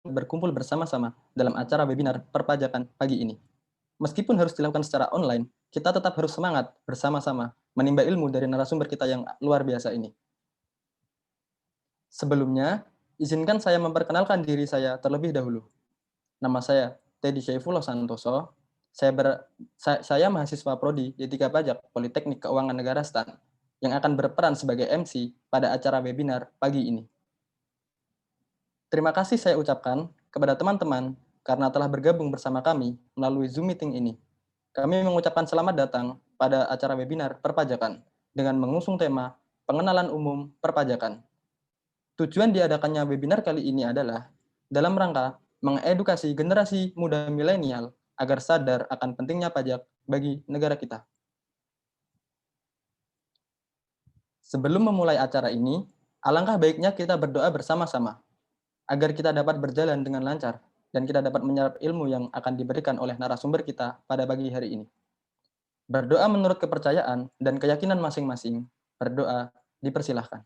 berkumpul bersama-sama dalam acara webinar perpajakan pagi ini. Meskipun harus dilakukan secara online, kita tetap harus semangat bersama-sama menimba ilmu dari narasumber kita yang luar biasa ini. Sebelumnya, izinkan saya memperkenalkan diri saya terlebih dahulu. Nama saya Teddy Syaifullah Santoso. Saya mahasiswa Prodi D3 Pajak Politeknik Keuangan Negara STAN yang akan berperan sebagai MC pada acara webinar pagi ini. Terima kasih saya ucapkan kepada teman-teman karena telah bergabung bersama kami melalui Zoom meeting ini. Kami mengucapkan selamat datang pada acara webinar perpajakan dengan mengusung tema pengenalan umum perpajakan. Tujuan diadakannya webinar kali ini adalah dalam rangka mengedukasi generasi muda milenial agar sadar akan pentingnya pajak bagi negara kita. Sebelum memulai acara ini, alangkah baiknya kita berdoa bersama-sama agar kita dapat berjalan dengan lancar dan kita dapat menyerap ilmu yang akan diberikan oleh narasumber kita pada pagi hari ini. Berdoa menurut kepercayaan dan keyakinan masing-masing. Berdoa dipersilahkan.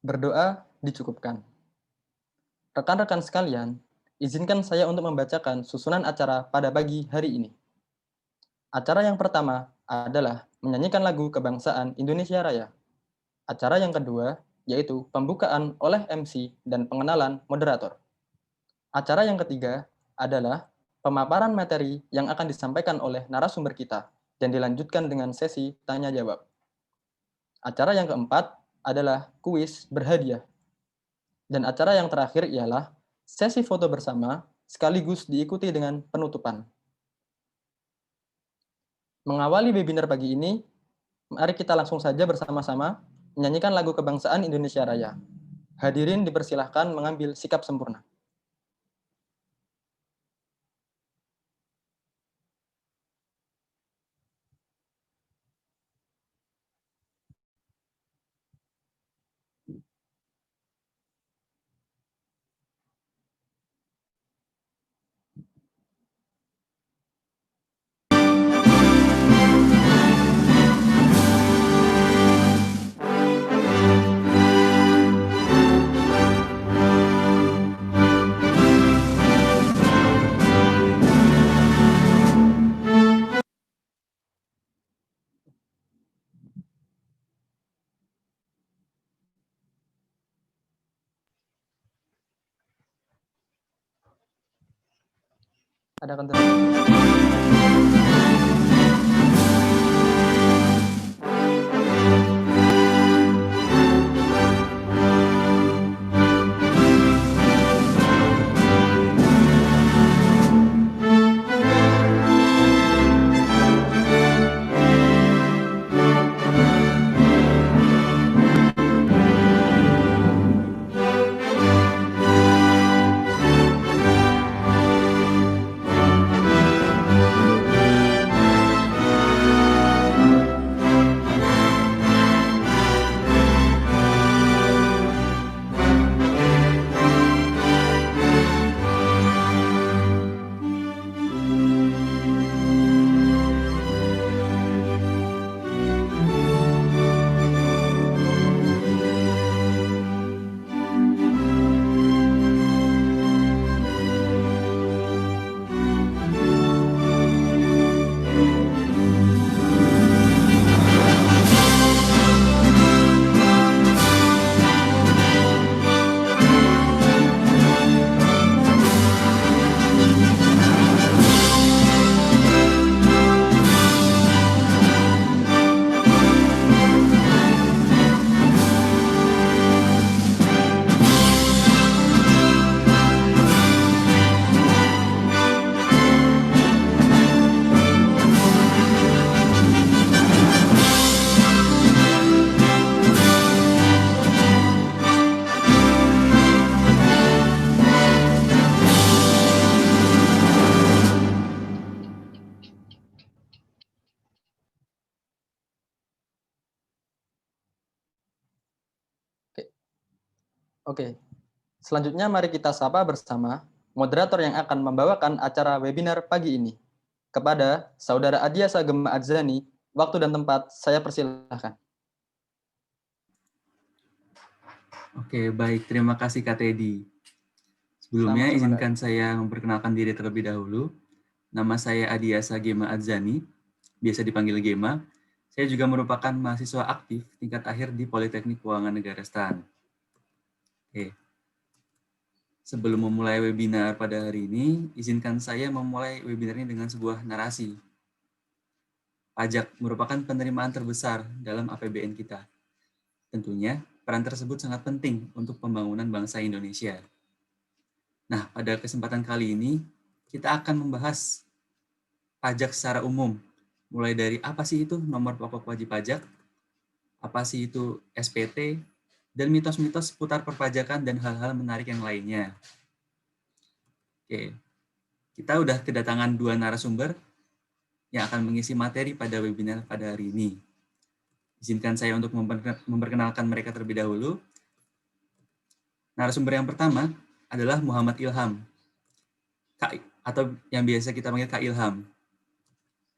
Berdoa dicukupkan. Rekan-rekan sekalian, izinkan saya untuk membacakan susunan acara pada pagi hari ini. Acara yang pertama adalah menyanyikan lagu kebangsaan Indonesia Raya. Acara yang kedua yaitu pembukaan oleh MC dan pengenalan moderator. Acara yang ketiga adalah pemaparan materi yang akan disampaikan oleh narasumber kita dan dilanjutkan dengan sesi tanya-jawab. Acara yang keempat adalah kuis berhadiah. Dan acara yang terakhir ialah sesi foto bersama sekaligus diikuti dengan penutupan. Mengawali webinar pagi ini, mari kita langsung saja bersama-sama menyanyikan lagu kebangsaan Indonesia Raya. Hadirin dipersilahkan mengambil sikap sempurna. Ada konten. Oke, selanjutnya mari kita sapa bersama moderator yang akan membawakan acara webinar pagi ini. Kepada Saudara Adiasa Gema Adzani, waktu dan tempat saya persilahkan. Oke, baik. Terima kasih Kak Teddy. Sebelumnya, Sama-sama, Kak. izinkan saya memperkenalkan diri terlebih dahulu. Nama saya Adiasa Gema Adzani, biasa dipanggil Gema. Saya juga merupakan mahasiswa aktif tingkat akhir di Politeknik Keuangan Negara STAN. Oke. Sebelum memulai webinar pada hari ini, izinkan saya memulai webinar ini dengan sebuah narasi. Pajak merupakan penerimaan terbesar dalam APBN kita. Tentunya, peran tersebut sangat penting untuk pembangunan bangsa Indonesia. Nah, pada kesempatan kali ini, kita akan membahas pajak secara umum. Mulai dari apa sih itu nomor pokok wajib pajak, apa sih itu SPT, dan mitos-mitos seputar perpajakan dan hal-hal menarik yang lainnya. Oke, kita udah kedatangan 2 narasumber yang akan mengisi materi pada webinar pada hari ini. Izinkan saya untuk memperkenalkan mereka terlebih dahulu. Narasumber yang pertama adalah Muhammad Ilham, atau yang biasa kita panggil Kak Ilham.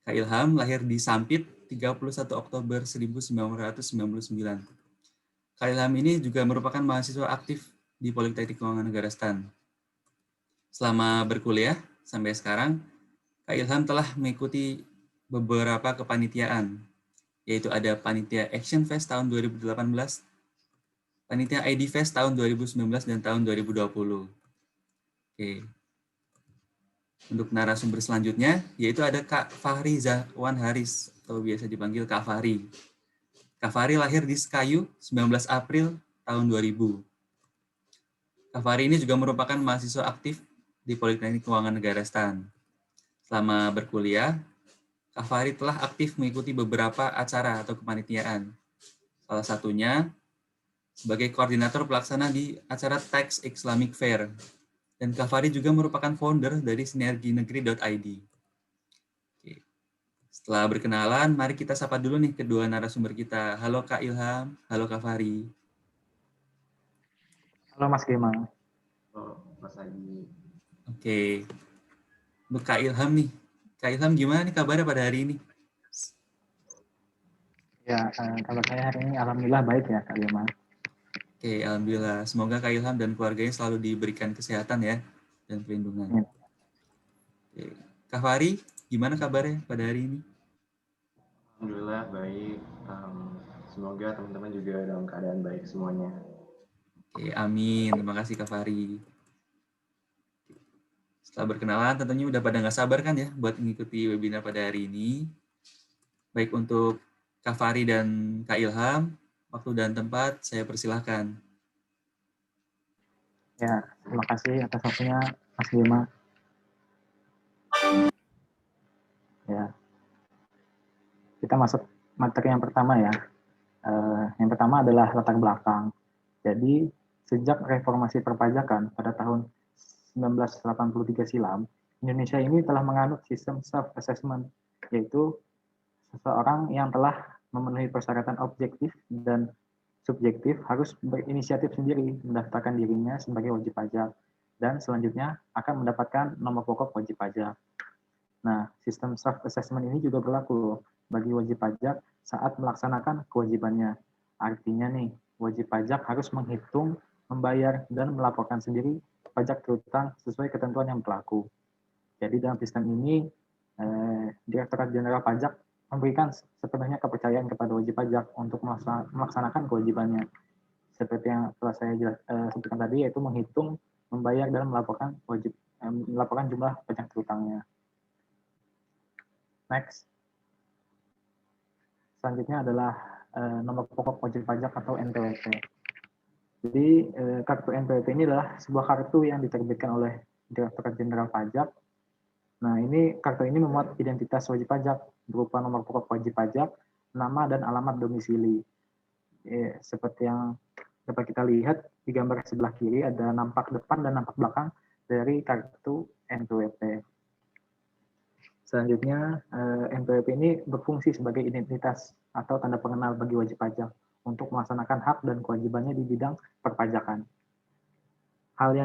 Kak Ilham lahir di Sampit 31 Oktober 1999. Kak Ilham ini juga merupakan mahasiswa aktif di Politeknik Keuangan Negara STAN. Selama berkuliah sampai sekarang, Kak Ilham telah mengikuti beberapa kepanitiaan, yaitu ada Panitia Action Fest tahun 2018, Panitia ID Fest tahun 2019 dan tahun 2020. Oke. Untuk narasumber selanjutnya, yaitu ada Kak Fahri Zahwan Haris, atau biasa dipanggil Kak Fahri. Kak Fahri lahir di Sekayu 19 April tahun 2000. Kak Fahri ini juga merupakan mahasiswa aktif di Politeknik Keuangan Negara STAN. Selama berkuliah, Kak Fahri telah aktif mengikuti beberapa acara atau kepanitiaan. Salah satunya sebagai koordinator pelaksana di acara Tax Islamic Fair. Dan Kak Fahri juga merupakan founder dari sinerginegeri.id. Oke. Setelah berkenalan, mari kita sapa dulu nih kedua narasumber kita. Halo Kak Ilham, halo Kak Fahri. Halo Mas Gema. Oh, Mas Adi. Oke. Untuk Kak Ilham nih. Kak Ilham gimana nih kabarnya pada hari ini? Ya, kabar saya hari ini alhamdulillah baik ya Kak Gema. Oke, alhamdulillah. Semoga Kak Ilham dan keluarganya selalu diberikan kesehatan ya dan perlindungan. Ya. Oke. Kak Fahri, gimana kabarnya pada hari ini? Alhamdulillah baik. Semoga teman-teman juga dalam keadaan baik semuanya. Oke, amin. Terima kasih Kak Fahri. Setelah berkenalan, tentunya udah pada nggak sabar kan ya buat mengikuti webinar pada hari ini. Baik untuk Kak Fahri dan Kak Ilham, waktu dan tempat saya persilahkan. Ya, terima kasih atas waktunya Mas Gema. Ya, kita masuk materi yang pertama ya. Yang pertama adalah latar belakang. Jadi, sejak reformasi perpajakan pada tahun 1983 silam, Indonesia ini telah menganut sistem self-assessment, yaitu seseorang yang telah memenuhi persyaratan objektif dan subjektif harus berinisiatif sendiri mendaftarkan dirinya sebagai wajib pajak dan selanjutnya akan mendapatkan nomor pokok wajib pajak. Nah, sistem self-assessment ini juga berlaku bagi wajib pajak saat melaksanakan kewajibannya. Artinya nih, wajib pajak harus menghitung, membayar, dan melaporkan sendiri pajak terutang sesuai ketentuan yang berlaku. Jadi dalam sistem ini, Direktorat Jenderal Pajak memberikan sepenuhnya kepercayaan kepada wajib pajak untuk melaksanakan kewajibannya. Seperti yang telah saya sebutkan tadi, yaitu menghitung, membayar, dan melaporkan jumlah pajak terutangnya. Next. Selanjutnya adalah nomor pokok wajib pajak atau NPWP. Jadi kartu NPWP ini adalah sebuah kartu yang diterbitkan oleh Direktorat Jenderal Pajak. Nah, kartu ini memuat identitas wajib pajak berupa nomor pokok wajib pajak, nama dan alamat domisili. Seperti yang dapat kita lihat di gambar sebelah kiri ada nampak depan dan nampak belakang dari kartu NPWP. Selanjutnya, NPWP ini berfungsi sebagai identitas atau tanda pengenal bagi wajib pajak untuk melaksanakan hak dan kewajibannya di bidang perpajakan. Hal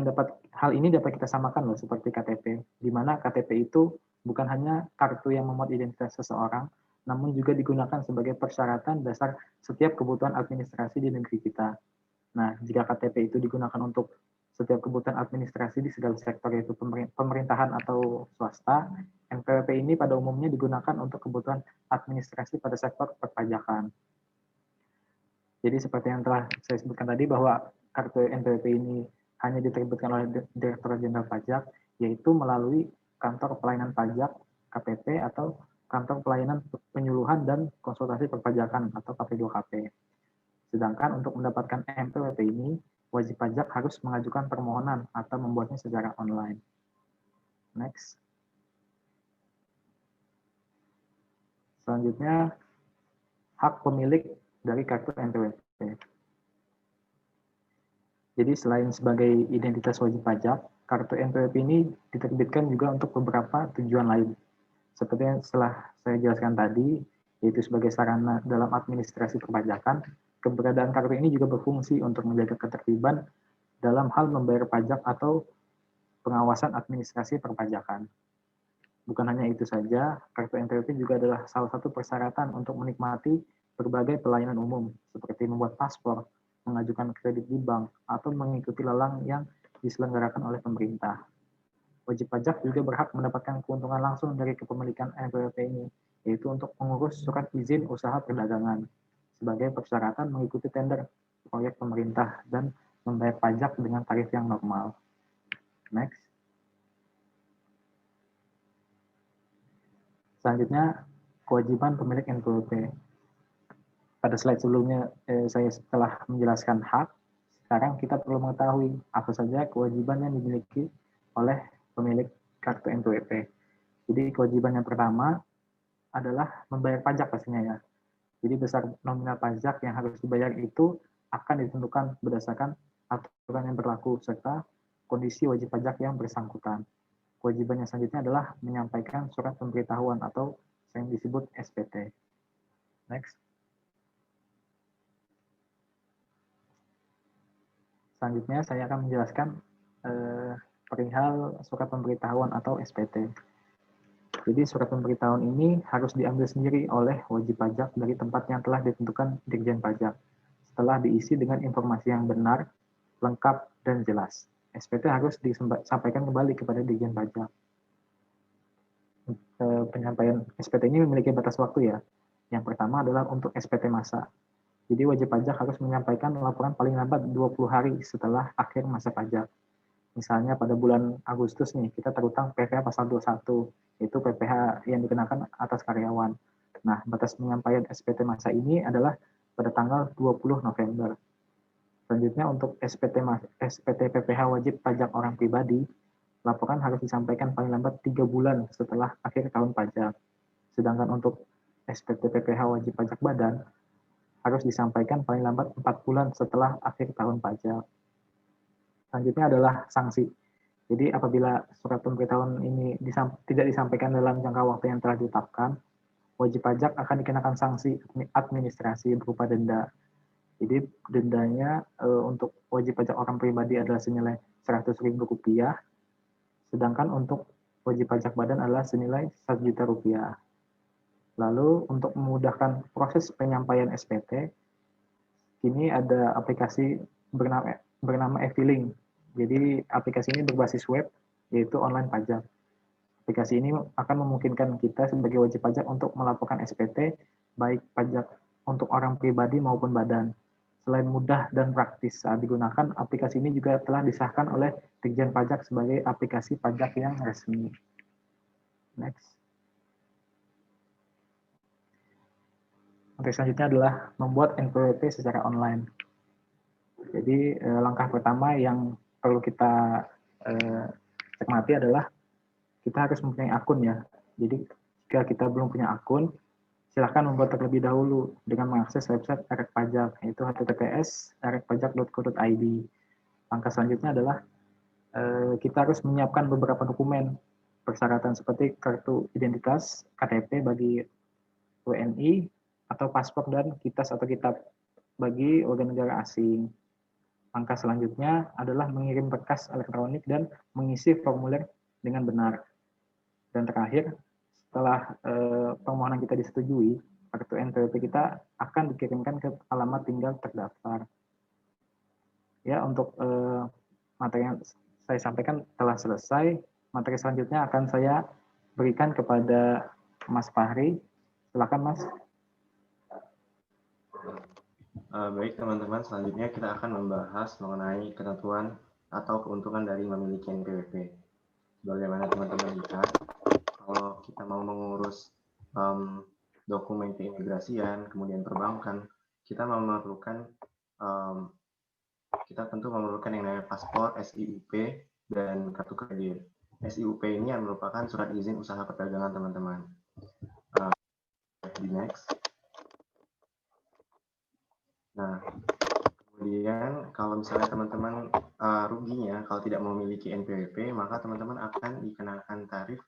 ini dapat kita samakan loh seperti KTP, di mana KTP itu bukan hanya kartu yang memuat identitas seseorang, namun juga digunakan sebagai persyaratan dasar setiap kebutuhan administrasi di negeri kita. Nah, jika KTP itu digunakan untuk setiap kebutuhan administrasi di segala sektor, yaitu pemerintahan atau swasta, NPWP ini pada umumnya digunakan untuk kebutuhan administrasi pada sektor perpajakan. Jadi seperti yang telah saya sebutkan tadi, bahwa kartu NPWP ini hanya diterbitkan oleh Direktorat Jenderal Pajak, yaitu melalui Kantor Pelayanan Pajak KPP atau Kantor Pelayanan Penyuluhan dan Konsultasi Perpajakan atau KP2KP. Sedangkan untuk mendapatkan NPWP ini, wajib pajak harus mengajukan permohonan atau membuatnya secara online. Next. Selanjutnya, hak pemilik dari kartu NPWP. Jadi selain sebagai identitas wajib pajak, kartu NPWP ini diterbitkan juga untuk beberapa tujuan lain. Seperti yang setelah saya jelaskan tadi, yaitu sebagai sarana dalam administrasi perpajakan, keberadaan kartu ini juga berfungsi untuk menjaga ketertiban dalam hal membayar pajak atau pengawasan administrasi perpajakan. Bukan hanya itu saja, kartu NPWP juga adalah salah satu persyaratan untuk menikmati berbagai pelayanan umum, seperti membuat paspor, mengajukan kredit di bank, atau mengikuti lelang yang diselenggarakan oleh pemerintah. Wajib pajak juga berhak mendapatkan keuntungan langsung dari kepemilikan NPWP ini, yaitu untuk mengurus surat izin usaha perdagangan, sebagai persyaratan mengikuti tender proyek pemerintah dan membayar pajak dengan tarif yang normal. Next. Selanjutnya, kewajiban pemilik NPWP. Pada slide sebelumnya saya telah menjelaskan hak, sekarang kita perlu mengetahui apa saja kewajiban yang dimiliki oleh pemilik kartu NPWP. Jadi kewajiban yang pertama adalah membayar pajak pastinya ya. Jadi besar nominal pajak yang harus dibayar itu akan ditentukan berdasarkan aturan yang berlaku serta kondisi wajib pajak yang bersangkutan. Kewajiban yang selanjutnya adalah menyampaikan surat pemberitahuan atau yang disebut SPT. Next. Selanjutnya saya akan menjelaskan perihal surat pemberitahuan atau SPT. Jadi surat pemberitahuan ini harus diambil sendiri oleh wajib pajak dari tempat yang telah ditentukan Dirjen Pajak. Setelah diisi dengan informasi yang benar, lengkap, dan jelas. SPT harus disampaikan kembali kepada Dirjen Pajak. Penyampaian SPT ini memiliki batas waktu ya. Yang pertama adalah untuk SPT masa. Jadi wajib pajak harus menyampaikan laporan paling lambat 20 hari setelah akhir masa pajak. Misalnya pada bulan Agustus nih, kita terutang PPh pasal 21, yaitu PPh yang dikenakan atas karyawan. Nah, batas penyampaian SPT masa ini adalah pada tanggal 20 November. Selanjutnya untuk SPT PPh wajib pajak orang pribadi, laporan harus disampaikan paling lambat 3 bulan setelah akhir tahun pajak. Sedangkan untuk SPT PPh wajib pajak badan, harus disampaikan paling lambat 4 bulan setelah akhir tahun pajak. Selanjutnya adalah sanksi. Jadi apabila surat pemberitahuan ini tidak disampaikan dalam jangka waktu yang telah ditetapkan, wajib pajak akan dikenakan sanksi administrasi berupa denda. Jadi dendanya untuk wajib pajak orang pribadi adalah senilai Rp100.000, sedangkan untuk wajib pajak badan adalah senilai Rp1.000.000. Lalu untuk memudahkan proses penyampaian SPT, kini ada aplikasi bernama e-filing. Jadi aplikasi ini berbasis web, yaitu online pajak. Aplikasi ini akan memungkinkan kita sebagai wajib pajak untuk melaporkan SPT, baik pajak untuk orang pribadi maupun badan. Selain mudah dan praktis saat digunakan, aplikasi ini juga telah disahkan oleh Dirjen Pajak sebagai aplikasi pajak yang resmi. Next. Untuk selanjutnya adalah membuat NPWP secara online. Jadi langkah pertama yang perlu kita cermati adalah kita harus mempunyai akun ya. Jadi jika kita belum punya akun, silakan membuat terlebih dahulu dengan mengakses website Erek Pajak, yaitu https://erekpajak.co.id. Langkah selanjutnya adalah kita harus menyiapkan beberapa dokumen persyaratan seperti kartu identitas, KTP bagi WNI, atau paspor dan kitas atau kitab bagi warga negara asing. Langkah selanjutnya adalah mengirim berkas elektronik dan mengisi formulir dengan benar. Dan terakhir, setelah permohonan kita disetujui, kartu NPWP kita akan dikirimkan ke alamat tinggal terdaftar. Ya, untuk materi yang saya sampaikan telah selesai. Materi selanjutnya akan saya berikan kepada Mas Fahri. Silakan, Mas. Baik teman-teman, selanjutnya kita akan membahas mengenai ketentuan atau keuntungan dari memiliki NPWP. Bagaimana teman-teman lihat, kalau kita mau mengurus dokumen keimigrasian, kemudian perbankan, kita tentu memerlukan yang namanya paspor, SIUP, dan kartu kredit. SIUP ini merupakan surat izin usaha perdagangan teman-teman. Di next. Nah, kemudian kalau misalnya teman-teman ruginya kalau tidak memiliki NPWP, maka teman-teman akan dikenakan tarif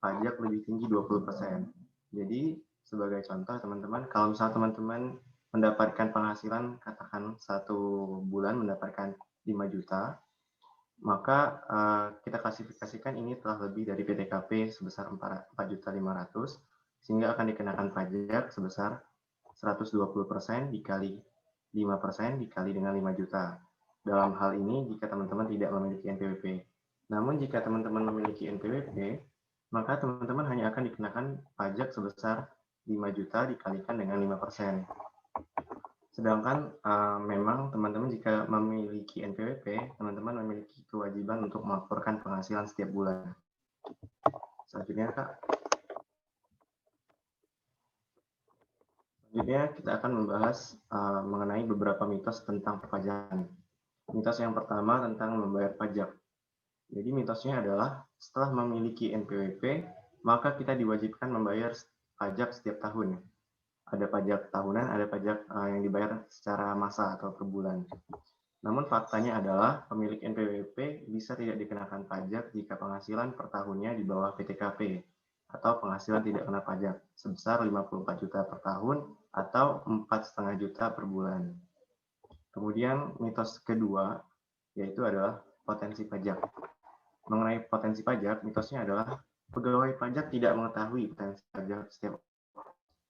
pajak lebih tinggi 20%. Jadi sebagai contoh teman-teman, kalau misalnya teman-teman mendapatkan penghasilan katakan 1 bulan mendapatkan 5 juta, maka kita klasifikasikan ini telah lebih dari PTKP sebesar 4.500.000, sehingga akan dikenakan pajak sebesar 120% dikali 5% dikali dengan 5 juta. Dalam hal ini jika teman-teman tidak memiliki NPWP. Namun jika teman-teman memiliki NPWP, maka teman-teman hanya akan dikenakan pajak sebesar 5 juta dikalikan dengan 5%. Sedangkan memang teman-teman jika memiliki NPWP, teman-teman memiliki kewajiban untuk melaporkan penghasilan setiap bulan. Selanjutnya, Kak. Selanjutnya kita akan membahas mengenai beberapa mitos tentang perpajakan. Mitos yang pertama tentang membayar pajak. Jadi mitosnya adalah setelah memiliki NPWP, maka kita diwajibkan membayar pajak setiap tahun. Ada pajak tahunan, ada pajak yang dibayar secara massa atau per bulan. Namun faktanya adalah pemilik NPWP bisa tidak dikenakan pajak jika penghasilan per tahunnya di bawah PTKP atau penghasilan tidak kena pajak sebesar 54 juta per tahun atau 4,5 juta per bulan. Kemudian mitos kedua yaitu adalah potensi pajak. Mengenai potensi pajak, mitosnya adalah pegawai pajak tidak mengetahui potensi pajak setiap.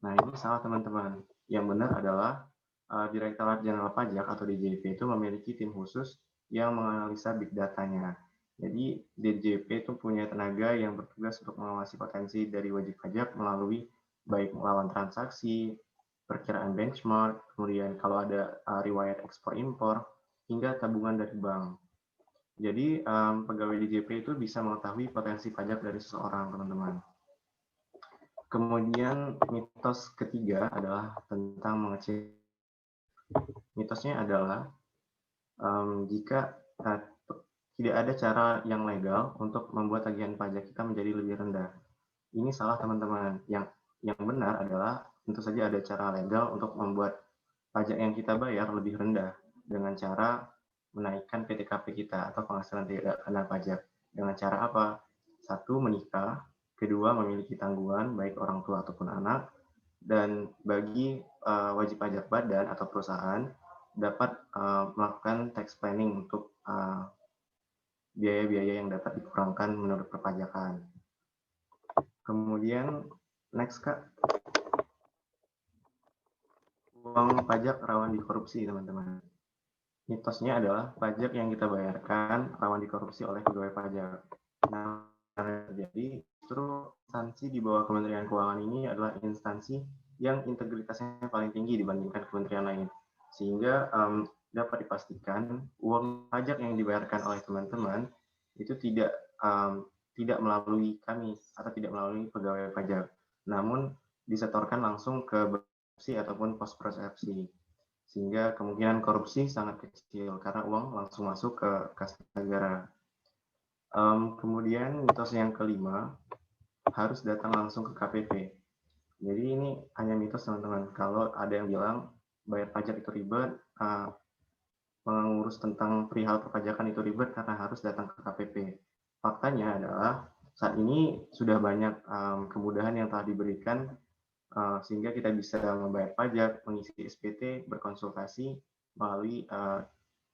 Nah, ini salah teman-teman. Yang benar adalah Direktorat Jenderal Pajak atau DJP itu memiliki tim khusus yang menganalisa big datanya. Jadi DJP itu punya tenaga yang bertugas untuk mengawasi potensi dari wajib pajak melalui baik melawan transaksi, perkiraan benchmark, kemudian kalau ada riwayat ekspor impor, hingga tabungan dari bank. Jadi pegawai DJP itu bisa mengetahui potensi pajak dari seseorang, teman-teman. Kemudian mitos ketiga adalah tentang mengecil. Mitosnya adalah jika tidak ada cara yang legal untuk membuat tagihan pajak kita menjadi lebih rendah. Ini salah teman-teman. Yang benar adalah tentu saja ada cara legal untuk membuat pajak yang kita bayar lebih rendah dengan cara menaikkan PTKP kita atau penghasilan tidak kena pajak. Dengan cara apa? 1, menikah. Kedua, memiliki tanggungan baik orang tua ataupun anak. Dan bagi wajib pajak badan atau perusahaan dapat melakukan tax planning untuk biaya-biaya yang dapat dikurangkan menurut perpajakan. Kemudian next, Kak. Uang pajak rawan dikorupsi, teman-teman. Mitosnya adalah pajak yang kita bayarkan rawan dikorupsi oleh pegawai pajak. Nah, jadi justru instansi di bawah Kementerian Keuangan ini adalah instansi yang integritasnya paling tinggi dibandingkan kementerian lain. Sehingga dapat dipastikan uang pajak yang dibayarkan oleh teman-teman itu tidak melalui kami atau tidak melalui pegawai pajak, namun disetorkan langsung ke persepsi ataupun pos persepsi. Sehingga kemungkinan korupsi sangat kecil karena uang langsung masuk ke kas negara. Kemudian mitos yang kelima, harus datang langsung ke KPP. Jadi ini hanya mitos, teman-teman. Kalau ada yang bilang bayar pajak itu ribet, mengurus tentang perihal perpajakan itu ribet karena harus datang ke KPP. Faktanya adalah saat ini sudah banyak kemudahan yang telah diberikan sehingga kita bisa membayar pajak, mengisi SPT, berkonsultasi melalui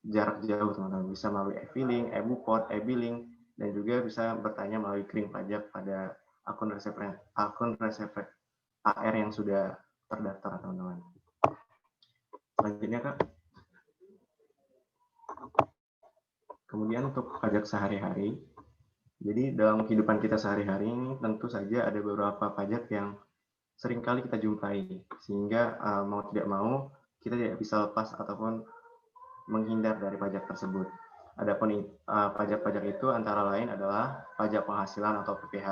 jarak jauh, teman-teman. Bisa melalui e-filing, e-bupot, e-billing, dan juga bisa bertanya melalui kering pajak pada akun reserve AR yang sudah terdaftar, teman-teman. Selanjutnya, Kak. Kemudian untuk pajak sehari-hari, jadi dalam kehidupan kita sehari-hari ini tentu saja ada beberapa pajak yang seringkali kita jumpai, sehingga mau tidak mau kita tidak bisa lepas ataupun menghindar dari pajak tersebut. Adapun pajak-pajak itu antara lain adalah pajak penghasilan atau PPh.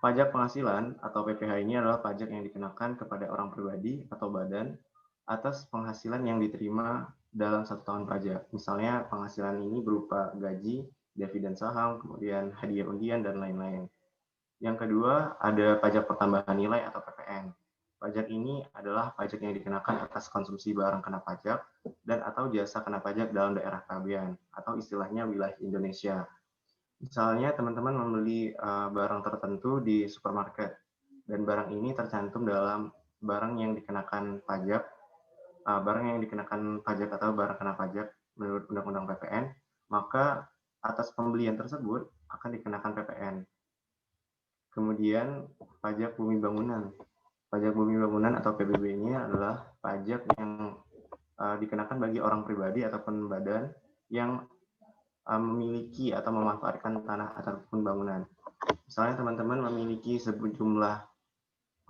Pajak penghasilan atau PPh ini adalah pajak yang dikenakan kepada orang pribadi atau badan atas penghasilan yang diterima dalam 1 tahun pajak. Misalnya penghasilan ini berupa gaji, dividen saham, kemudian hadiah undian, dan lain-lain. Yang kedua, ada pajak pertambahan nilai atau PPN. Pajak ini adalah pajak yang dikenakan atas konsumsi barang kena pajak dan atau jasa kena pajak dalam daerah kalian, atau istilahnya wilayah Indonesia. Misalnya teman-teman membeli barang tertentu di supermarket, dan barang ini tercantum dalam barang yang dikenakan pajak, atau barang kena pajak menurut Undang-Undang PPN, maka atas pembelian tersebut akan dikenakan PPN. Kemudian pajak bumi bangunan. Pajak bumi bangunan atau PBB ini adalah pajak yang dikenakan bagi orang pribadi ataupun badan yang memiliki atau memanfaatkan tanah ataupun bangunan. Misalnya teman-teman memiliki sejumlah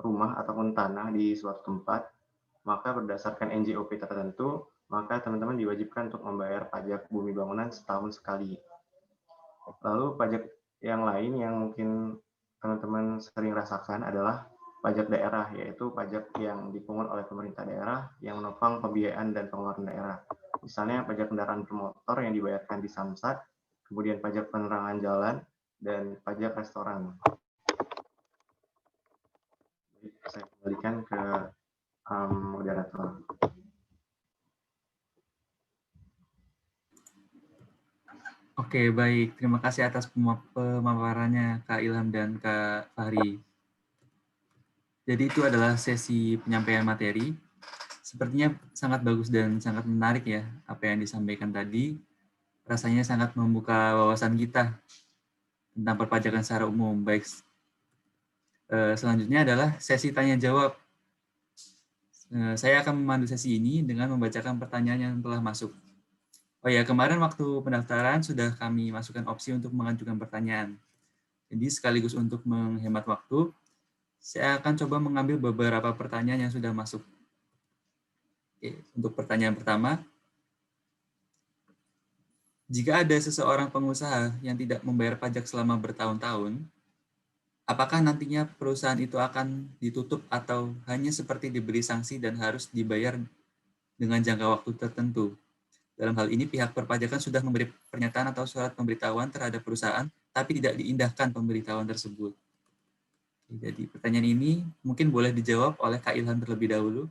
rumah ataupun tanah di suatu tempat, maka berdasarkan NJOP tertentu, maka teman-teman diwajibkan untuk membayar pajak bumi bangunan setahun sekali. Lalu pajak yang lain yang mungkin teman-teman sering rasakan adalah pajak daerah, yaitu pajak yang dipungut oleh pemerintah daerah yang menopang pembiayaan dan pengeluaran daerah. Misalnya pajak kendaraan bermotor yang dibayarkan di Samsat, kemudian pajak penerangan jalan, dan pajak restoran. Saya kembalikan ke moderator. Oke, baik. Terima kasih atas pemaparannya Kak Ilham dan Kak Fahri. Jadi itu adalah sesi penyampaian materi. Sepertinya sangat bagus dan sangat menarik ya apa yang disampaikan tadi. Rasanya sangat membuka wawasan kita tentang perpajakan secara umum. Baik, selanjutnya adalah sesi tanya jawab. Saya akan memandu sesi ini dengan membacakan pertanyaan yang telah masuk. Oh ya, kemarin waktu pendaftaran sudah kami masukkan opsi untuk mengajukan pertanyaan. Jadi sekaligus untuk menghemat waktu, saya akan coba mengambil beberapa pertanyaan yang sudah masuk. Oke, untuk pertanyaan pertama, jika ada seseorang pengusaha yang tidak membayar pajak selama bertahun-tahun, apakah nantinya perusahaan itu akan ditutup atau hanya seperti diberi sanksi dan harus dibayar dengan jangka waktu tertentu? Dalam hal ini, pihak perpajakan sudah memberi pernyataan atau surat pemberitahuan terhadap perusahaan, tapi tidak diindahkan pemberitahuan tersebut. Jadi pertanyaan ini mungkin boleh dijawab oleh Kak Ilham terlebih dahulu.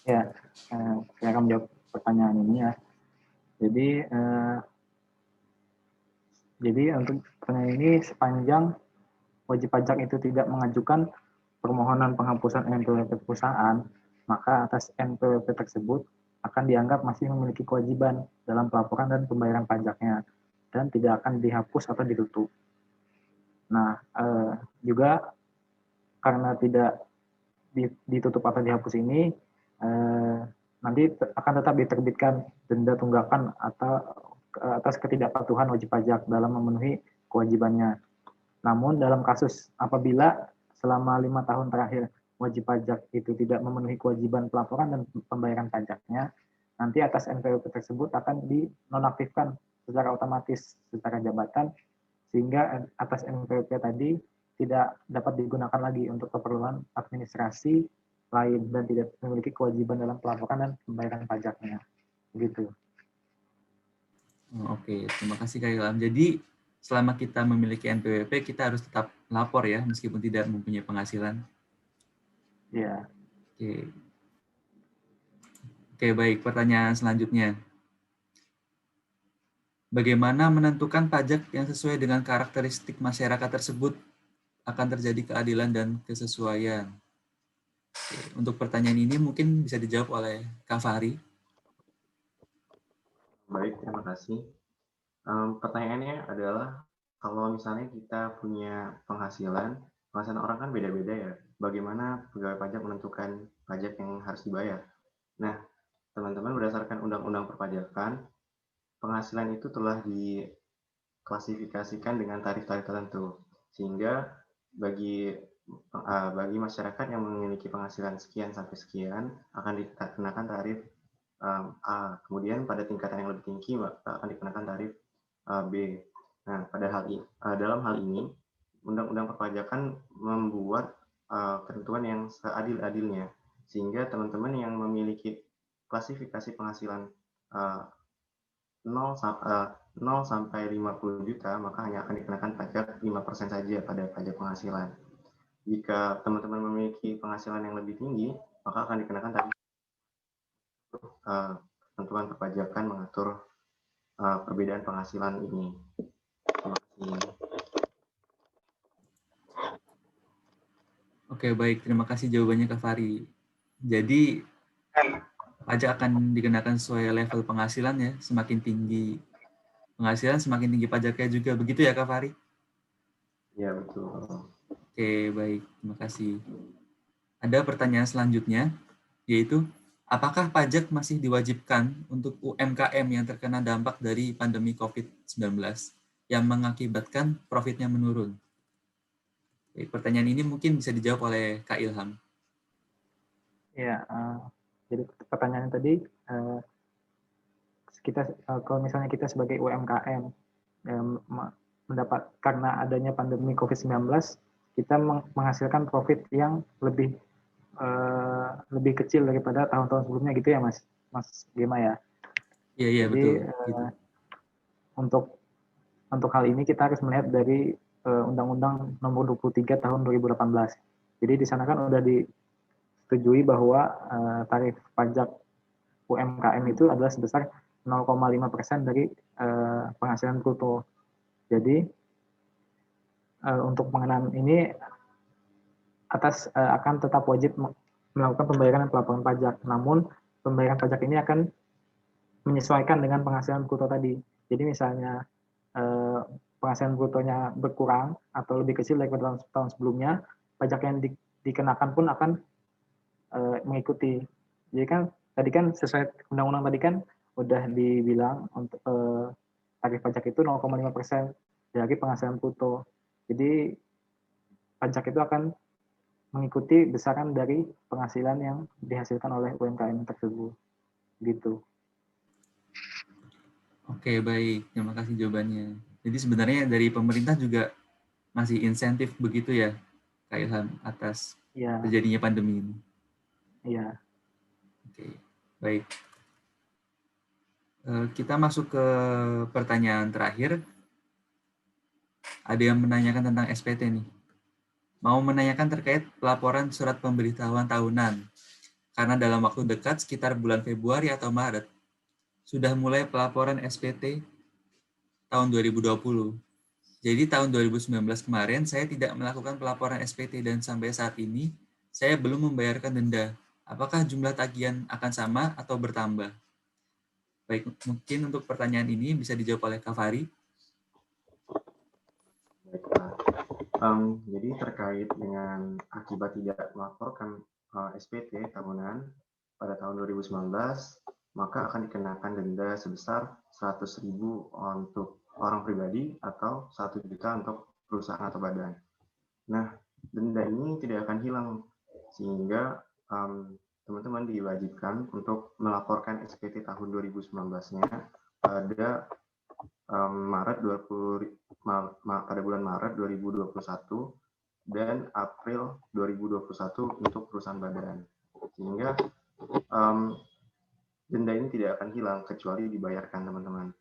Ya, saya akan menjawab pertanyaan ini ya. Jadi untuk pertanyaan ini, sepanjang wajib pajak itu tidak mengajukan permohonan penghapusan NPWP perusahaan, maka atas NPWP tersebut akan dianggap masih memiliki kewajiban dalam pelaporan dan pembayaran pajaknya, dan tidak akan dihapus atau ditutup. Nah, juga karena tidak ditutup atau dihapus ini, nanti akan tetap diterbitkan denda tunggakan atau atas ketidakpatuhan wajib pajak dalam memenuhi kewajibannya. Namun dalam kasus apabila selama 5 tahun terakhir wajib pajak itu tidak memenuhi kewajiban pelaporan dan pembayaran pajaknya, nanti atas NPWP tersebut akan dinonaktifkan secara otomatis secara jabatan, sehingga atas NPWP tadi tidak dapat digunakan lagi untuk keperluan administrasi lain dan tidak memiliki kewajiban dalam pelaporan dan pembayaran pajaknya. Begitu. Oke, terima kasih Kak Ilham. Jadi selama kita memiliki NPWP, kita harus tetap lapor ya, meskipun tidak mempunyai penghasilan. Ya. Oke. Oke, baik. Pertanyaan selanjutnya. Bagaimana menentukan pajak yang sesuai dengan karakteristik masyarakat tersebut akan terjadi keadilan dan kesesuaian? Oke, untuk pertanyaan ini mungkin bisa dijawab oleh Kak Fahri. Baik, terima kasih. Pertanyaannya adalah kalau misalnya kita punya penghasilan orang kan beda-beda ya. Bagaimana pegawai pajak menentukan pajak yang harus dibayar? Nah, teman-teman berdasarkan Undang-Undang Perpajakan, penghasilan itu telah diklasifikasikan dengan tarif-tarif tertentu. Sehingga bagi masyarakat yang memiliki penghasilan sekian sampai sekian akan dikenakan tarif A. Kemudian pada tingkatan yang lebih tinggi akan dikenakan tarif B. Nah, dalam hal ini, Undang-Undang Perpajakan membuat ketentuan yang seadil-adilnya, sehingga teman-teman yang memiliki klasifikasi penghasilan 0 sampai 50 juta, maka hanya akan dikenakan pajak 5% saja pada pajak penghasilan. Jika teman-teman memiliki penghasilan yang lebih tinggi, maka akan dikenakan tarif. Ketentuan perpajakan mengatur perbedaan penghasilan ini. Terima kasih. Oke, baik. Terima kasih jawabannya Kak Fari. Jadi, pajak akan dikenakan sesuai level penghasilan ya. Semakin tinggi penghasilan, semakin tinggi pajaknya juga. Begitu ya Kak Fari? Ya, betul. Oke, baik. Terima kasih. Ada pertanyaan selanjutnya, yaitu, apakah pajak masih diwajibkan untuk UMKM yang terkena dampak dari pandemi COVID-19 yang mengakibatkan profitnya menurun? Baik, pertanyaan ini mungkin bisa dijawab oleh Kak Ilham. Ya, jadi pertanyaannya tadi, kalau misalnya kita sebagai UMKM mendapat karena adanya pandemi COVID-19, kita menghasilkan profit yang lebih kecil daripada tahun-tahun sebelumnya gitu ya, Mas Gema ya. Iya, Jadi betul. Gitu. untuk hal ini kita harus melihat dari Undang-Undang Nomor 23 Tahun 2018. Jadi di sana kan udah disetujui bahwa tarif pajak UMKM itu adalah sebesar 0,5% dari penghasilan bruto. Jadi untuk pengenaan ini akan tetap wajib melakukan pembayaran dan pelaporan pajak. Namun pembayaran pajak ini akan menyesuaikan dengan penghasilan bruto tadi. Jadi misalnya penghasilan brutonya berkurang atau lebih kecil daripada tahun sebelumnya, pajak yang dikenakan pun akan mengikuti. Jadi kan tadi kan sesuai undang-undang tadi kan udah dibilang untuk tarif pajak itu 0,5% dari penghasilan bruto. Jadi pajak itu akan mengikuti besaran dari penghasilan yang dihasilkan oleh UMKM tersebut. Gitu. Oke, baik. Terima kasih jawabannya. Jadi sebenarnya dari pemerintah juga masih insentif begitu ya, Kak Ilham, atas terjadinya pandemi ini. Iya. Oke, baik. Kita masuk ke pertanyaan terakhir. Ada yang menanyakan tentang SPT nih. Mau menanyakan terkait pelaporan surat pemberitahuan tahunan. Karena dalam waktu dekat, sekitar bulan Februari atau Maret, sudah mulai pelaporan SPT tahun 2020. Jadi tahun 2019 kemarin, saya tidak melakukan pelaporan SPT dan sampai saat ini, saya belum membayarkan denda. Apakah jumlah tagihan akan sama atau bertambah? Baik, mungkin untuk pertanyaan ini bisa dijawab oleh Kak Fari. Jadi terkait dengan akibat tidak melaporkan SPT tahunan pada tahun 2019, maka akan dikenakan denda sebesar 100.000 untuk orang pribadi atau 1 juta untuk perusahaan atau badan. Nah, denda ini tidak akan hilang sehingga teman-teman diwajibkan untuk melaporkan SPT tahun 2019-nya pada pada bulan Maret 2021 dan April 2021 untuk perusahaan badan. Sehingga denda ini tidak akan hilang kecuali dibayarkan teman-teman.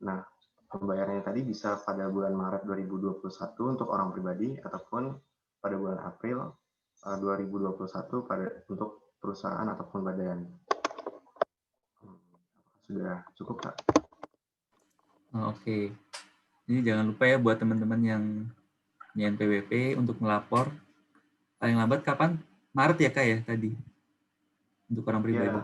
Nah, pembayarannya tadi bisa pada bulan Maret 2021 untuk orang pribadi ataupun pada bulan April 2021 untuk perusahaan ataupun badan. Sudah cukup, Kak? Oke. Jadi jangan lupa ya buat teman-teman yang NPWP untuk melapor. Paling lambat kapan? Maret ya Kak ya tadi? Untuk orang pribadi. Ya,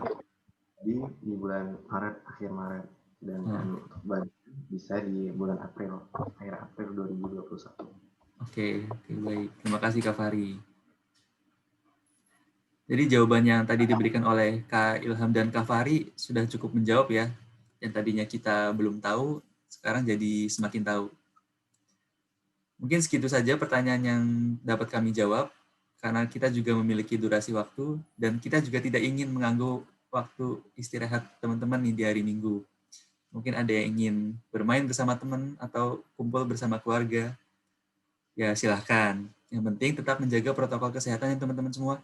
di bulan Maret, akhir Maret. Dan untuk badan bisa di bulan April, akhir April 2021. Oke, baik. Terima kasih Kak Fahri. Jadi jawaban yang tadi diberikan oleh Kak Ilham dan Kak Fahri sudah cukup menjawab ya. Yang tadinya kita belum tahu, sekarang jadi semakin tahu. Mungkin segitu saja pertanyaan yang dapat kami jawab, karena kita juga memiliki durasi waktu, dan kita juga tidak ingin mengganggu waktu istirahat teman-teman nih di hari Minggu. Mungkin ada yang ingin bermain bersama teman atau kumpul bersama keluarga. Ya silahkan. Yang penting tetap menjaga protokol kesehatan ya teman-teman semua.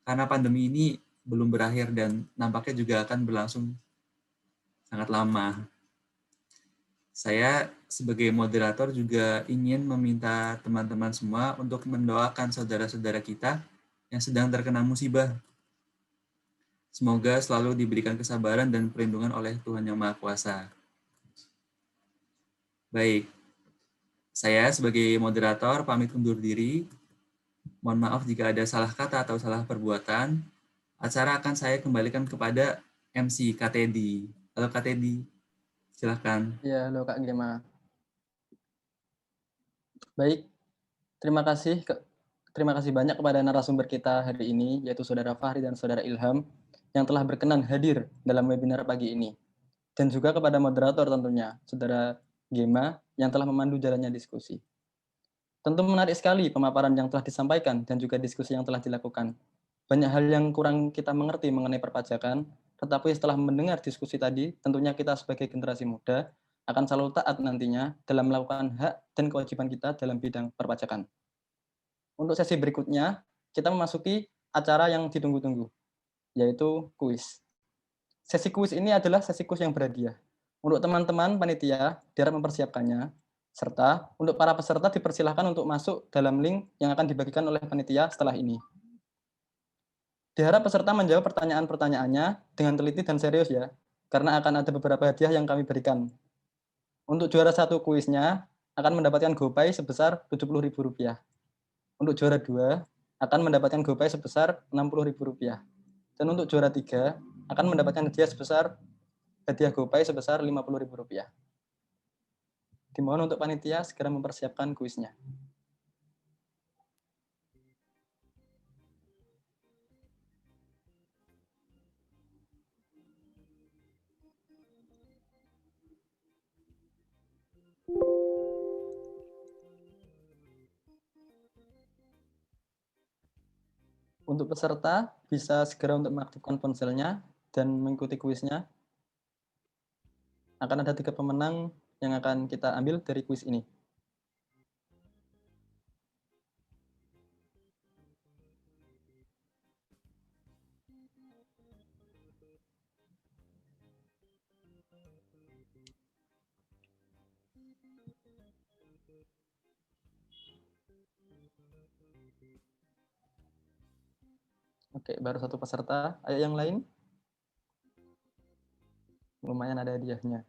Karena pandemi ini belum berakhir dan nampaknya juga akan berlangsung sangat lama. Saya sebagai moderator juga ingin meminta teman-teman semua untuk mendoakan saudara-saudara kita yang sedang terkena musibah. Semoga selalu diberikan kesabaran dan perlindungan oleh Tuhan Yang Maha Kuasa. Baik, saya sebagai moderator pamit undur diri. Mohon maaf jika ada salah kata atau salah perbuatan. Acara akan saya kembalikan kepada MC Kak Teddy. Halo Kak Teddy, silakan. Ya, halo Kak Gema. Baik, terima kasih banyak kepada narasumber kita hari ini, yaitu Saudara Fahri dan Saudara Ilham, yang telah berkenan hadir dalam webinar pagi ini. Dan juga kepada moderator tentunya, Saudara Gema, yang telah memandu jalannya diskusi. Tentu menarik sekali pemaparan yang telah disampaikan dan juga diskusi yang telah dilakukan. Banyak hal yang kurang kita mengerti mengenai perpajakan, tetapi setelah mendengar diskusi tadi, tentunya kita sebagai generasi muda akan selalu taat nantinya dalam melakukan hak dan kewajiban kita dalam bidang perpajakan. Untuk sesi berikutnya, kita memasuki acara yang ditunggu-tunggu, yaitu kuis. Sesi kuis ini adalah sesi kuis yang berhadiah. Untuk teman-teman panitia, diharap mempersiapkannya, serta untuk para peserta dipersilahkan untuk masuk dalam link yang akan dibagikan oleh panitia setelah ini. Diharap peserta menjawab pertanyaan-pertanyaannya dengan teliti dan serius ya, karena akan ada beberapa hadiah yang kami berikan. Untuk juara 1 kuisnya akan mendapatkan GoPay sebesar Rp70.000. Untuk juara 2 akan mendapatkan GoPay sebesar Rp60.000. Dan untuk juara 3 akan mendapatkan hadiah GoPay sebesar Rp50.000. Dimohon untuk panitia segera mempersiapkan kuisnya. Untuk peserta bisa segera untuk mengaktifkan ponselnya dan mengikuti kuisnya. Akan ada 3 pemenang yang akan kita ambil dari kuis ini. Oke, baru 1 peserta. Ayo yang lain. Lumayan ada hadiahnya.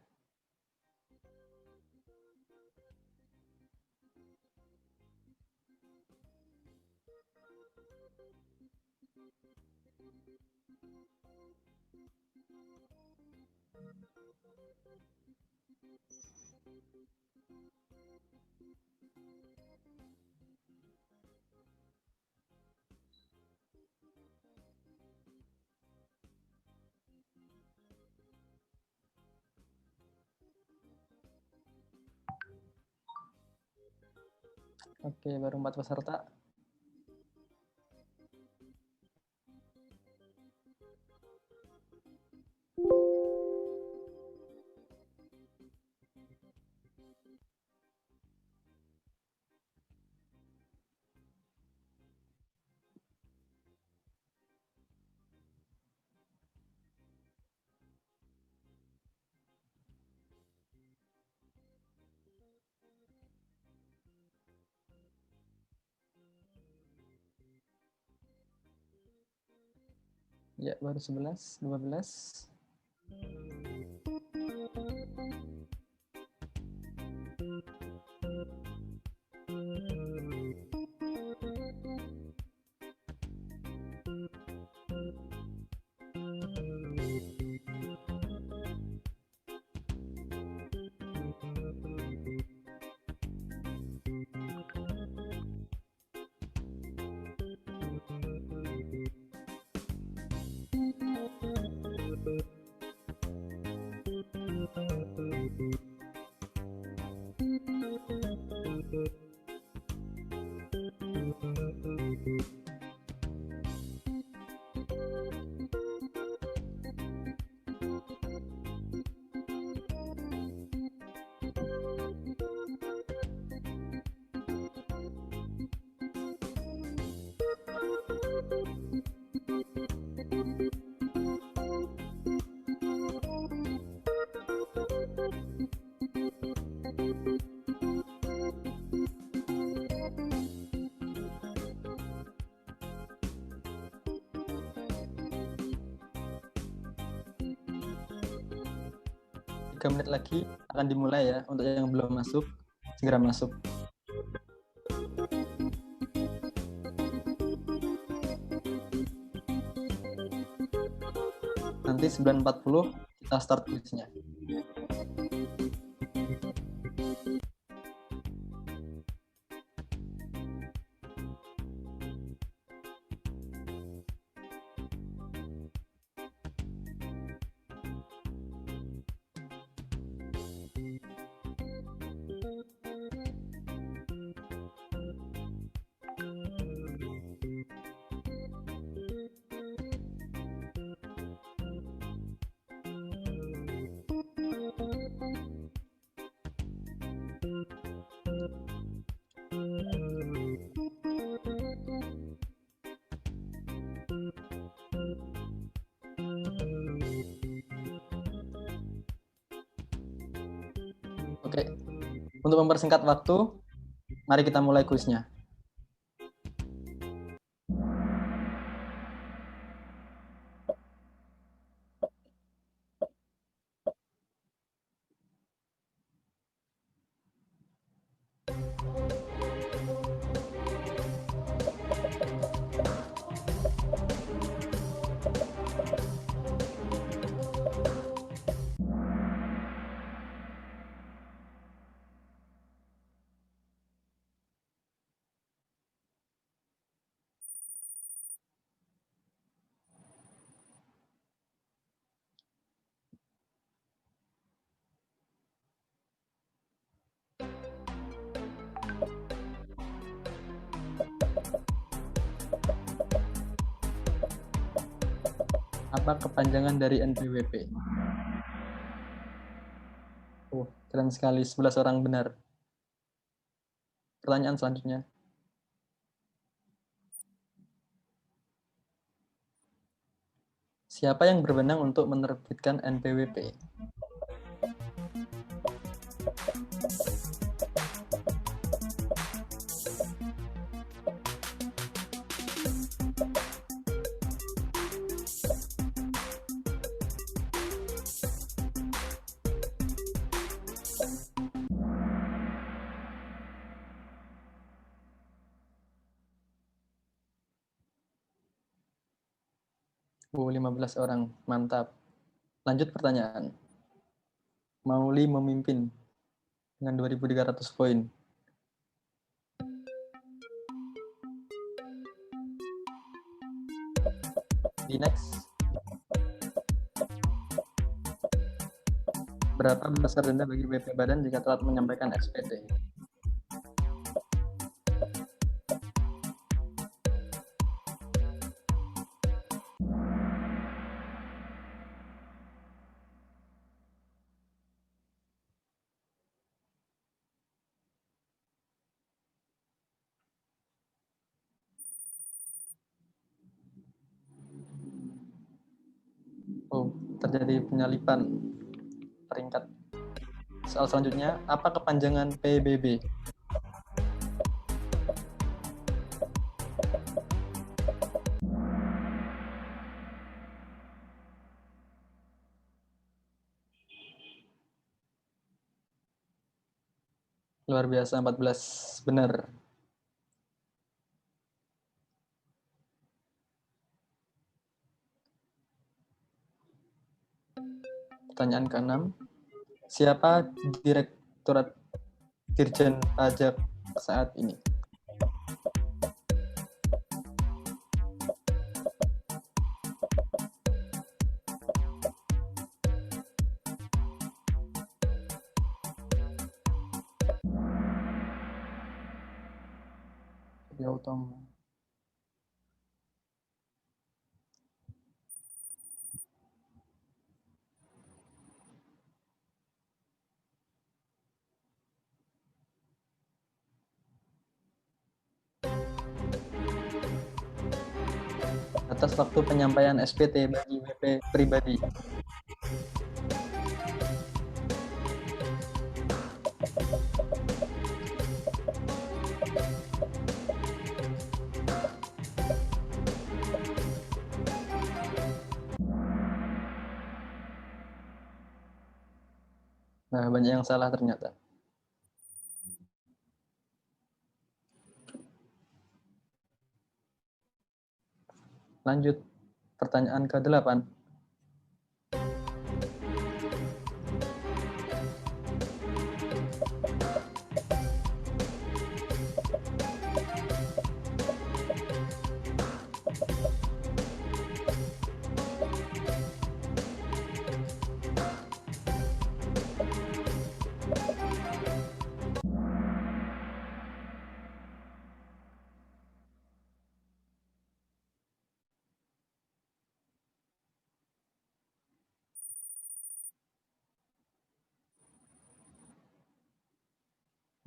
Oke, baru 4 peserta. Ya, baru 11, 12. 3 menit lagi akan dimulai ya. Untuk yang belum masuk, segera masuk. Nanti 9.40 kita start kuisnya. Oke, untuk mempersingkat waktu, mari kita mulai kuisnya. Apa kepanjangan dari NPWP? Keren sekali, 11 orang benar. Pertanyaan selanjutnya. Siapa yang berwenang untuk menerbitkan NPWP? Oh, 15 orang. Mantap. Lanjut pertanyaan. Mauli memimpin dengan 2.300 poin. Di next. Berapa besar denda bagi BP Badan jika telat menyampaikan SPT? Oh, terjadi penyalipan peringkat. Soal selanjutnya, apa kepanjangan PBB? Luar biasa, 14 benar. Pertanyaan ke-6. Siapa Direktorat Dirjen Pajak saat ini? Ya, Utama. Atas waktu penyampaian SPT bagi WP pribadi. Nah, banyak yang salah ternyata. Lanjut, pertanyaan ke-8.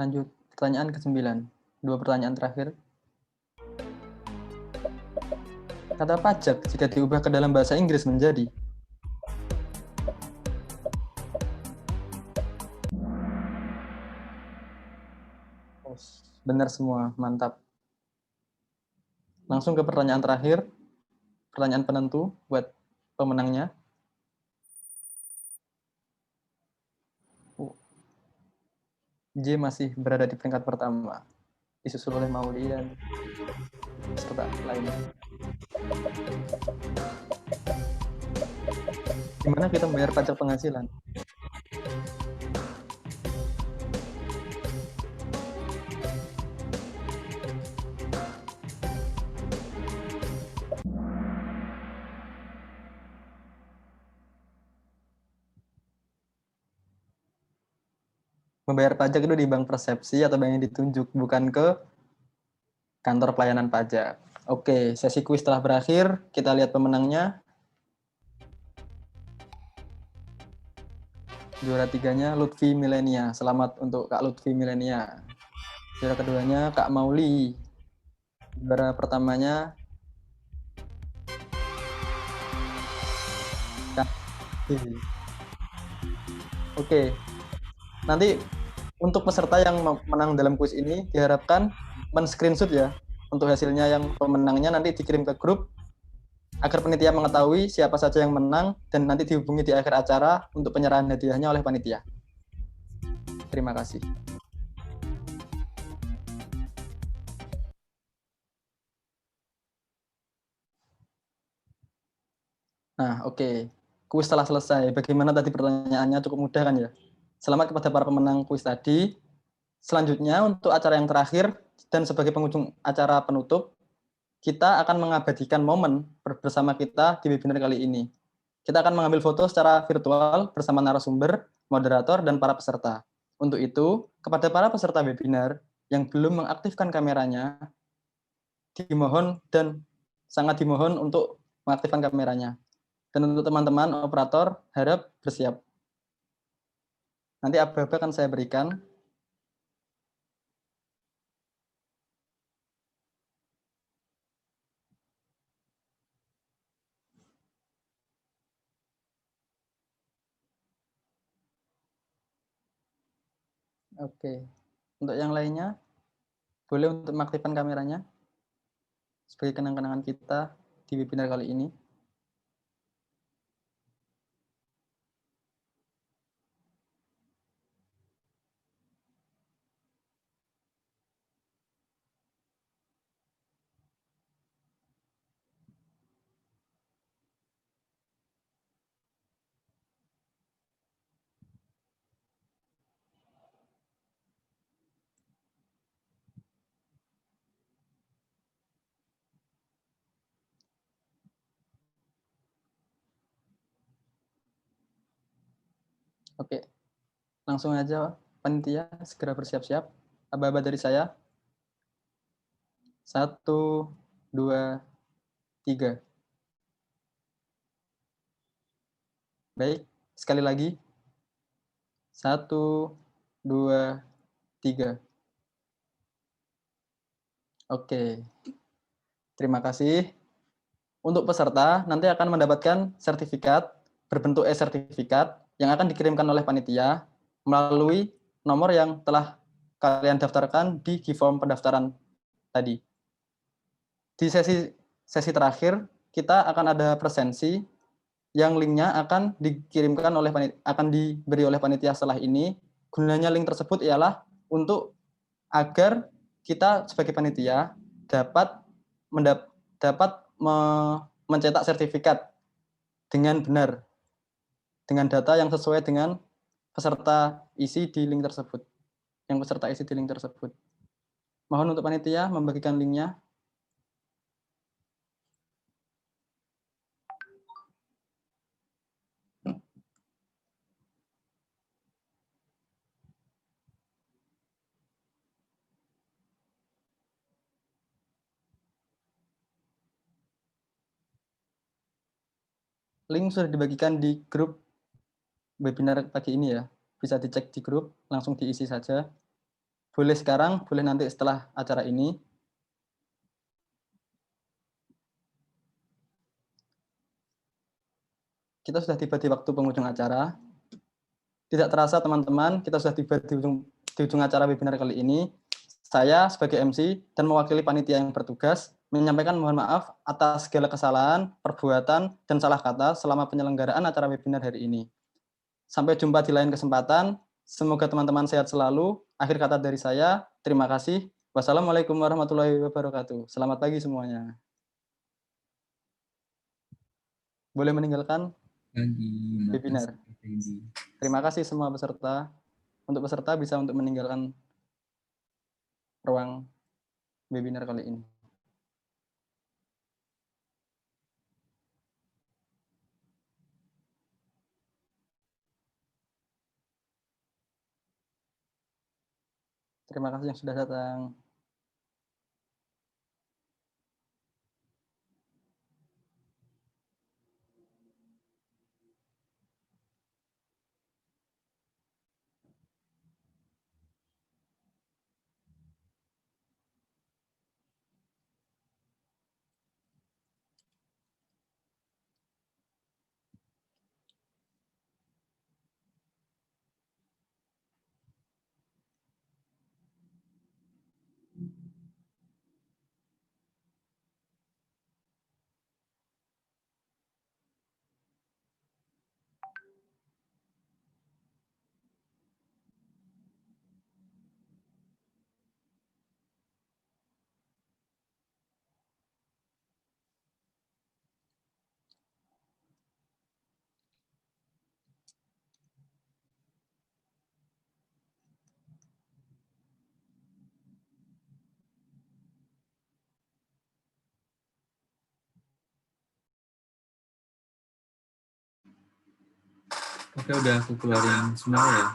Lanjut, pertanyaan ke-9. 2 pertanyaan terakhir. Kata pajak jika diubah ke dalam bahasa Inggris menjadi benar semua, mantap. Langsung ke pertanyaan terakhir, pertanyaan penentu buat pemenangnya. J masih berada di peringkat pertama, disusul oleh Mauli dan peserta lainnya. Gimana kita membayar pajak penghasilan? Membayar pajak itu di bank persepsi atau bank yang ditunjuk, bukan ke kantor pelayanan pajak. Oke, sesi kuis telah berakhir. Kita lihat pemenangnya. Juara 3-nya Lutfi Milenia. Selamat untuk Kak Lutfi Milenia. Juara keduanya Kak Mauli. Juara pertamanya Kak. Oke. Nanti untuk peserta yang menang dalam kuis ini diharapkan men-screenshot ya untuk hasilnya, yang pemenangnya nanti dikirim ke grup agar panitia mengetahui siapa saja yang menang dan nanti dihubungi di akhir acara untuk penyerahan hadiahnya oleh panitia. Terima kasih. Nah, oke. Kuis telah selesai. Bagaimana tadi pertanyaannya? Cukup mudah kan ya? Selamat kepada para pemenang kuis tadi. Selanjutnya untuk acara yang terakhir dan sebagai penghujung acara penutup, kita akan mengabadikan momen bersama kita di webinar kali ini. Kita akan mengambil foto secara virtual bersama narasumber, moderator, dan para peserta. Untuk itu, kepada para peserta webinar yang belum mengaktifkan kameranya, dimohon dan sangat dimohon untuk mengaktifkan kameranya. Dan untuk teman-teman operator, harap bersiap. Nanti aba-aba akan saya berikan. Oke. Untuk yang lainnya, boleh untuk mengaktifkan kameranya sebagai kenang-kenangan kita di webinar kali ini. Oke, langsung aja panitia segera bersiap-siap. Aba-aba dari saya. 1, 2, 3. Baik, sekali lagi. 1, 2, 3. Oke, terima kasih. Untuk peserta nanti akan mendapatkan sertifikat berbentuk e-sertifikat yang akan dikirimkan oleh panitia melalui nomor yang telah kalian daftarkan di G-form pendaftaran tadi. Di sesi terakhir, kita akan ada presensi yang linknya akan dikirimkan oleh akan diberi oleh panitia setelah ini. Gunanya link tersebut ialah untuk agar kita sebagai panitia dapat mencetak sertifikat dengan benar, dengan data yang sesuai dengan peserta isi di link tersebut. Mohon untuk panitia membagikan linknya. Link sudah dibagikan di grup webinar pagi ini ya. Bisa dicek di grup, langsung diisi saja. Boleh sekarang, boleh nanti setelah acara ini. Kita sudah tiba di waktu penghujung acara. Tidak terasa teman-teman, kita sudah tiba di ujung acara webinar kali ini. Saya sebagai MC dan mewakili panitia yang bertugas menyampaikan mohon maaf atas segala kesalahan, perbuatan, dan salah kata selama penyelenggaraan acara webinar hari ini. Sampai jumpa di lain kesempatan. Semoga teman-teman sehat selalu. Akhir kata dari saya, terima kasih. Wassalamualaikum warahmatullahi wabarakatuh. Selamat pagi semuanya. Boleh meninggalkan webinar. Terima kasih semua peserta. Untuk peserta bisa untuk meninggalkan ruang webinar kali ini. Terima kasih yang sudah datang. Oke, udah aku keluarin semua ya.